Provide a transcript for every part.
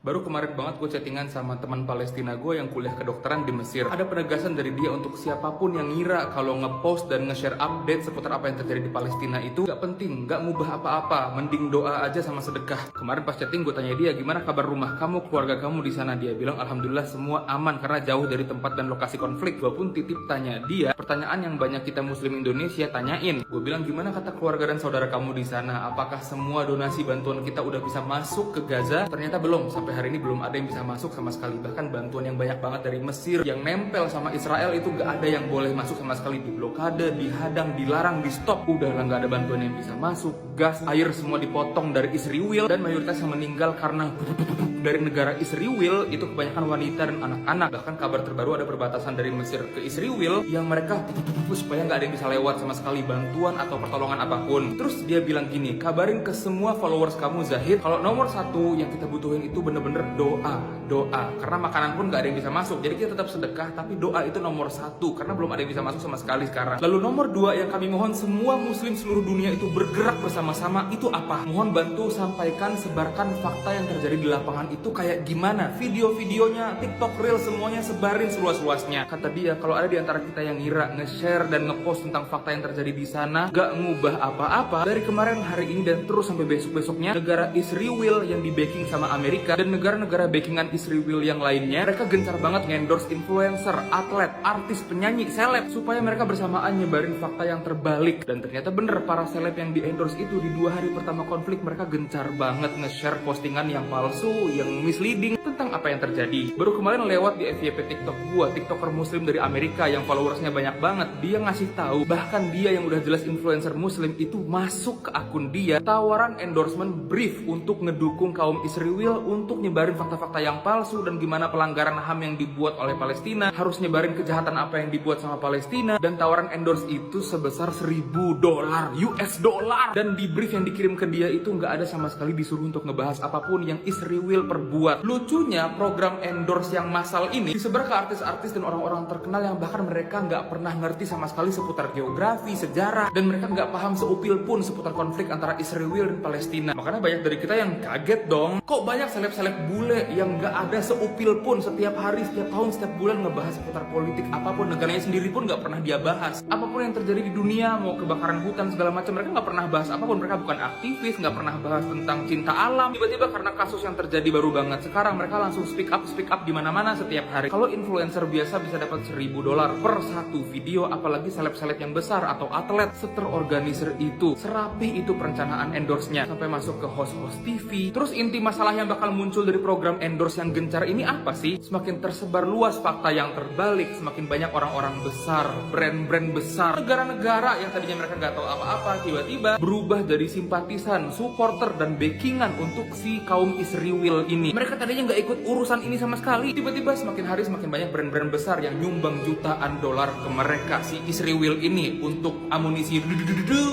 Baru kemarin banget gue chattingan sama teman Palestina gue yang kuliah kedokteran di Mesir. Ada penegasan dari dia untuk siapapun yang ngira kalau ngepost dan nge-share update seputar apa yang terjadi di Palestina itu gak penting, gak ngubah apa-apa, mending doa aja sama sedekah. Kemarin pas chatting gue tanya dia, gimana kabar rumah kamu, keluarga kamu di sana? Dia bilang alhamdulillah semua aman karena jauh dari tempat dan lokasi konflik. Gue pun titip tanya dia pertanyaan yang banyak kita muslim Indonesia tanyain. Gue bilang gimana kata keluarga dan saudara kamu di sana? Apakah semua donasi bantuan kita udah bisa masuk ke Gaza? Ternyata belum. Sampai hari ini belum ada yang bisa masuk sama sekali. Bahkan bantuan yang banyak banget dari Mesir yang nempel sama Israel itu gak ada yang boleh masuk sama sekali. Di blokade, dihadang, dilarang, di stop. Udah lah gak ada bantuan yang bisa masuk. Gas, air semua dipotong dari Israel. Dan mayoritas yang meninggal karena dari negara Israel itu kebanyakan wanita dan anak-anak. Bahkan kabar terbaru ada perbatasan dari Mesir ke Israel yang mereka supaya nggak ada yang bisa lewat sama sekali bantuan atau pertolongan apapun. Terus dia bilang gini, kabarin ke semua followers kamu Zahid kalau nomor satu yang kita butuhin itu bener-bener doa. Karena makanan pun nggak ada yang bisa masuk. Jadi kita tetap sedekah, tapi doa itu nomor satu karena belum ada yang bisa masuk sama sekali sekarang. Lalu nomor dua yang kami mohon semua muslim seluruh dunia itu bergerak bersama-sama itu apa? Mohon bantu sampaikan, sebarkan fakta yang terjadi di lapangan itu kayak gimana, video-videonya, TikTok Reel semuanya sebarin seluas-luasnya. Kata dia kalau ada di antara kita yang ngira nge-share dan nge-post tentang fakta yang terjadi di sana gak ngubah apa-apa dari kemarin, hari ini dan terus sampai besok-besoknya, negara Israel yang di backing sama Amerika dan negara-negara backingan Israel yang lainnya mereka gencar banget ngendorse influencer, atlet, artis, penyanyi, seleb supaya mereka bersamaan nyebarin fakta yang terbalik. Dan ternyata bener, para seleb yang di endorse itu di 2 hari pertama konflik mereka gencar banget nge-share postingan yang palsu, yang misleading tentang apa yang terjadi. Baru kemarin lewat di FYP TikTok gua, TikToker muslim dari Amerika yang followersnya banyak banget, dia ngasih tahu bahkan dia yang udah jelas influencer muslim itu masuk ke akun dia tawaran endorsement brief untuk ngedukung kaum Israel untuk nyebarin fakta-fakta yang palsu dan gimana pelanggaran HAM yang dibuat oleh Palestina, harus nyebarin kejahatan apa yang dibuat sama Palestina, dan tawaran endorse itu sebesar $1.000 US dollar. Dan di brief yang dikirim ke dia itu nggak ada sama sekali disuruh untuk ngebahas apapun yang Israel perbuat. Lucunya program endorse yang massal ini disebar ke artis-artis dan orang-orang terkenal yang bahkan mereka nggak pernah ngerti sama sekali seputar geografi, sejarah, dan mereka nggak paham seupil pun seputar konflik antara Israel dan Palestina. Makanya banyak dari kita yang kaget dong, kok banyak seleb-seleb bule yang nggak ada seupil pun setiap hari, setiap tahun, setiap bulan ngebahas seputar politik apapun, negaranya sendiri pun nggak pernah dia bahas. Apapun yang terjadi di dunia, mau kebakaran hutan segala macam, mereka nggak pernah bahas apapun. Mereka bukan aktivis, nggak pernah bahas tentang cinta alam. Tiba-tiba karena kasus yang terjadi baru banget sekarang, mereka langsung speak up di mana-mana setiap hari. Kalau influencer biasa bisa dapat $1.000 per satu video, apalagi seleb-seleb yang besar atau atlet seterorganisir itu. Serapi itu perencanaan endorse-nya sampai masuk ke host-host TV. Terus inti masalah yang bakal muncul dari program endorse yang gencar ini apa sih? Semakin tersebar luas fakta yang terbalik, semakin banyak orang-orang besar, brand-brand besar, negara-negara yang tadinya mereka nggak tahu apa-apa, tiba-tiba berubah dari simpatisan, supporter, dan backingan untuk si kaum Israel ini. Mereka tadinya nggak ikut urusan ini sama sekali. Tiba-tiba semakin hari semakin banyak brand-brand besar yang nyumbang jutaan dolar ke mereka, si Israel ini, untuk amunisi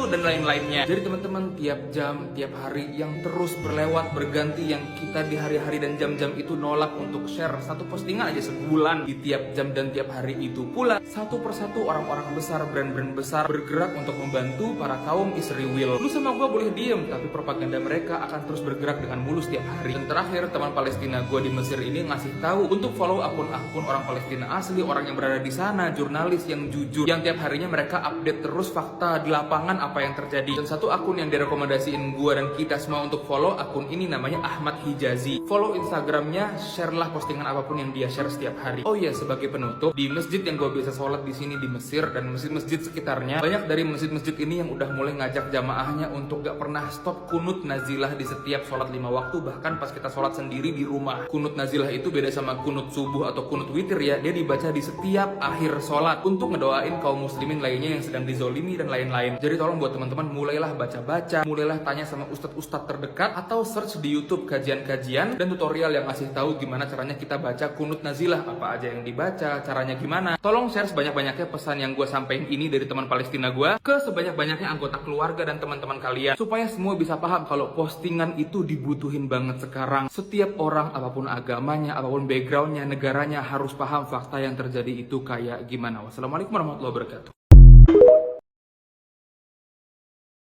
dan lain-lainnya. Jadi teman-teman, tiap jam, tiap hari yang terus berlewat berganti, yang kita di hari-hari dan jam-jam itu nolak untuk share satu postingan aja sebulan di tiap jam dan tiap hari itu pula, satu persatu orang-orang besar, brand-brand besar bergerak untuk membantu para kaum Israel. Lu sama gue boleh diem, tapi propaganda mereka akan terus bergerak dengan mulus tiap hari. Dan terakhir, teman Palestina gue di Mesir ini ngasih tahu untuk follow akun-akun orang Palestina asli, orang yang berada di sana, jurnalis yang jujur, yang tiap harinya mereka update terus fakta di lapangan apa yang terjadi. Dan satu akun yang direkomendasiin gue dan kita semua untuk follow, akun ini namanya Ahmad Hijazi. Follow Instagramnya, share lah postingan apapun yang dia share setiap hari. Oh iya, sebagai penutup, di masjid yang gue biasa sholat di sini di Mesir dan masjid-masjid sekitarnya, banyak dari masjid-masjid ini yang udah mulai ngajak jamaahnya untuk gak pernah stop kunut nazilah di setiap sholat 5 waktu. Bahkan pas kita sholat sendiri di rumah, kunut nazilah itu beda sama kunut subuh atau kunut witir ya, dia dibaca di setiap akhir sholat untuk ngedoain kaum muslimin lainnya yang sedang dizolimi dan lain-lain. Jadi tolong buat teman-teman, mulailah baca-baca, mulailah tanya sama ustadz-ustadz terdekat, atau search di YouTube kajian-kajian dan tutorial yang ngasih tahu gimana caranya kita baca kunut nazilah, apa aja yang dibaca, caranya gimana. Tolong share sebanyak-banyaknya pesan yang gue sampaikan ini dari teman Palestina gue ke sebanyak-banyaknya anggota keluarga dan teman-teman kalian, supaya semua bisa paham kalau postingan itu dibutuhin banget sekarang. Setiap orang, apapun agamanya, apapun backgroundnya, negaranya, harus paham fakta yang terjadi itu kayak gimana. Wassalamualaikum warahmatullahi wabarakatuh.